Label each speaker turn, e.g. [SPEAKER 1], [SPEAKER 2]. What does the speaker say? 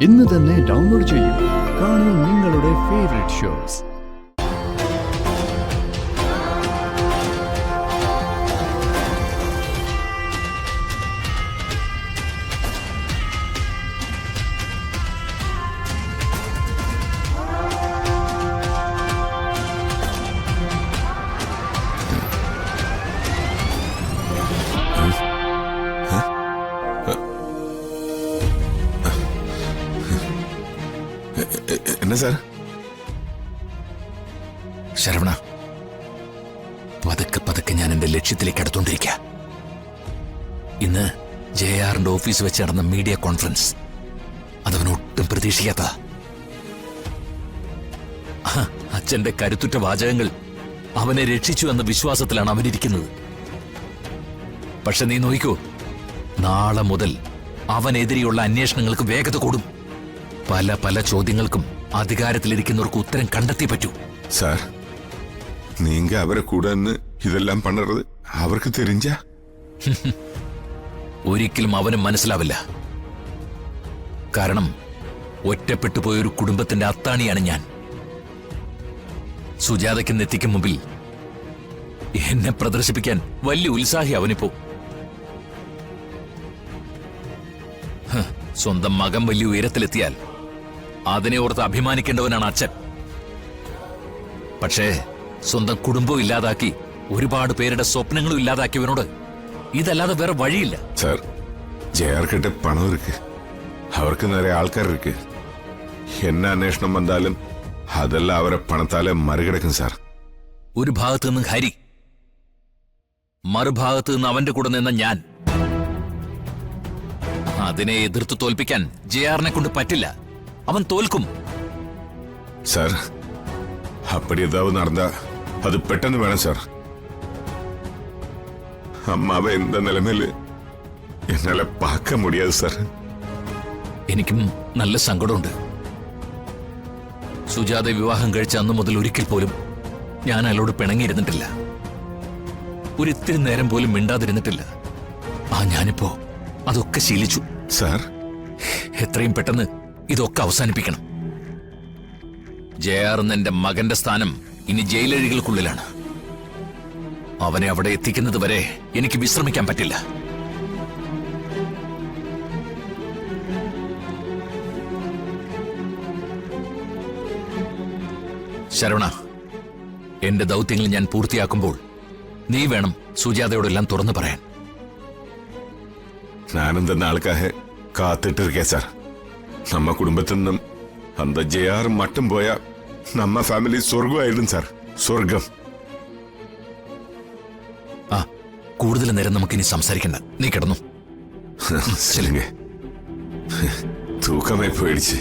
[SPEAKER 1] ഇന്ന് തന്നെ ഡൗൺലോഡ് ചെയ്യൂ. കാണൂ നിങ്ങളുടെ ഫേവറേറ്റ് ഷോസ്.
[SPEAKER 2] என்ன சார்?
[SPEAKER 3] ശരവണ, പതുക്കെ പതുക്കെ ഞാൻ എന്റെ ലക്ഷ്യത്തിലേക്ക് അടുത്തോണ്ടിരിക്കുക. ഇന്ന് JR-ന്റെ ഓഫീസ് വെച്ച് നടന്ന മീഡിയ കോൺഫറൻസ് അതവനൊട്ടും പ്രതീക്ഷിക്കാത്ത. അച്ഛന്റെ കരുത്തുറ്റ വാചകങ്ങൾ അവനെ രക്ഷിച്ചു എന്ന വിശ്വാസത്തിലാണ് അവനിരിക്കുന്നത്. പക്ഷെ നീ നോക്കൂ, നാളെ മുതൽ അവനെതിരെയുള്ള അന്വേഷണങ്ങൾക്ക് വേഗത കൂടും. പല പല ചോദ്യങ്ങൾക്കും അധികാരത്തിലിരിക്കുന്നവർക്ക് ഉത്തരം കണ്ടെത്തി പറ്റൂ.
[SPEAKER 2] സാർ, നീങ്ക അവരെ കൂടെ ഇതെല്ലാം പണത് അവർക്ക് തെരിഞ്ഞ
[SPEAKER 3] ഒരിക്കലും അവനും മനസ്സിലാവില്ല. കാരണം ഒറ്റപ്പെട്ടു പോയൊരു കുടുംബത്തിന്റെ അത്താണിയാണ് ഞാൻ. സുജാതയ്ക്ക് നെത്തിക്കും മുമ്പിൽ എന്നെ പ്രദർശിപ്പിക്കാൻ വലിയ ഉത്സാഹി അവനിപ്പോ. സ്വന്തം മകൻ വലിയ ഉയരത്തിലെത്തിയാൽ അതിനെ ഓർത്ത് അഭിമാനിക്കേണ്ടവനാണ് അച്ഛൻ. പക്ഷേ സ്വന്തം കുടുംബം ഇല്ലാതാക്കി ഒരുപാട് പേരുടെ സ്വപ്നങ്ങളും ഇല്ലാതാക്കിയവനോട് ഇതല്ലാതെ വേറെ വഴിയില്ല.
[SPEAKER 2] സാർ, JR കിட்ட പണം ഇருக்கு, അവർക്ക് നിറയെ ആൾക്കാർ ഇருக்கு. എന്നെ അന്വേഷണം വന്നാലും അതെല്ലാം അവരെ പണത്താലെ മറികടക്കും സാർ.
[SPEAKER 3] ഒരു ഭാഗത്ത് നിന്ന് ഹരി, മറുഭാഗത്ത് നിന്ന് അവന്റെ കൂടെ നിന്ന ഞാൻ. അതിനെ എതിർത്ത് തോൽപ്പിക്കാൻ JR-നെ കൊണ്ട് പറ്റില്ല. അവൻ തോൽക്കും.
[SPEAKER 2] സാർ, അപ്പടി ഏതാവ് നടന്ന അത് പെട്ടെന്ന് വേണം സാർ. അമ്മാവ എന്താ നിലമേല് എന്നാലെ പാക്ക മുടിയാത് സാർ.
[SPEAKER 3] എനിക്കും നല്ല സങ്കടമുണ്ട്. സുജാത വിവാഹം കഴിച്ച അന്നു മുതൽ ഒരിക്കൽ പോലും ഞാൻ അയാളോട് പിണങ്ങിയിരുന്നിട്ടില്ല. ഒരിത്തിരി നേരം പോലും മിണ്ടാതിരുന്നിട്ടില്ല. ഞാനിപ്പോ അതൊക്കെ ശീലിച്ചു.
[SPEAKER 2] സാർ,
[SPEAKER 3] എത്രയും പെട്ടെന്ന് ഇതൊക്കെ അവസാനിപ്പിക്കണം. JR എന്റെ മകന്റെ സ്ഥാനം ഇനി ജയിലഴികൾക്കുള്ളിലാണ്. അവനെ അവിടെ എത്തിക്കുന്നത് വരെ എനിക്ക് വിശ്രമിക്കാൻ പറ്റില്ല. ശരവണ, എന്റെ ദൗത്യങ്ങൾ ഞാൻ പൂർത്തിയാക്കുമ്പോൾ നീ വേണം സുജാതയോടെല്ലാം തുറന്നു പറയാൻ.
[SPEAKER 2] ഞാനെന്തെന്ന ആൾക്കാരെ കാത്തിട്ട് இருக்கேன் സാർ. നമ്മ കുടുംബത്തിൽ നിന്നും അന്ത JR മട്ടും പോയ നമ്മ ഫാമിലി സ്വർഗമായിരുന്നു സാർ. സ്വർഗം.
[SPEAKER 3] കൂടുതൽ നേരം നമുക്കിനി സംസാരിക്കണ്ട. നീ കിടന്നു.
[SPEAKER 2] തൂക്കമായി പോയിടിച്ച്.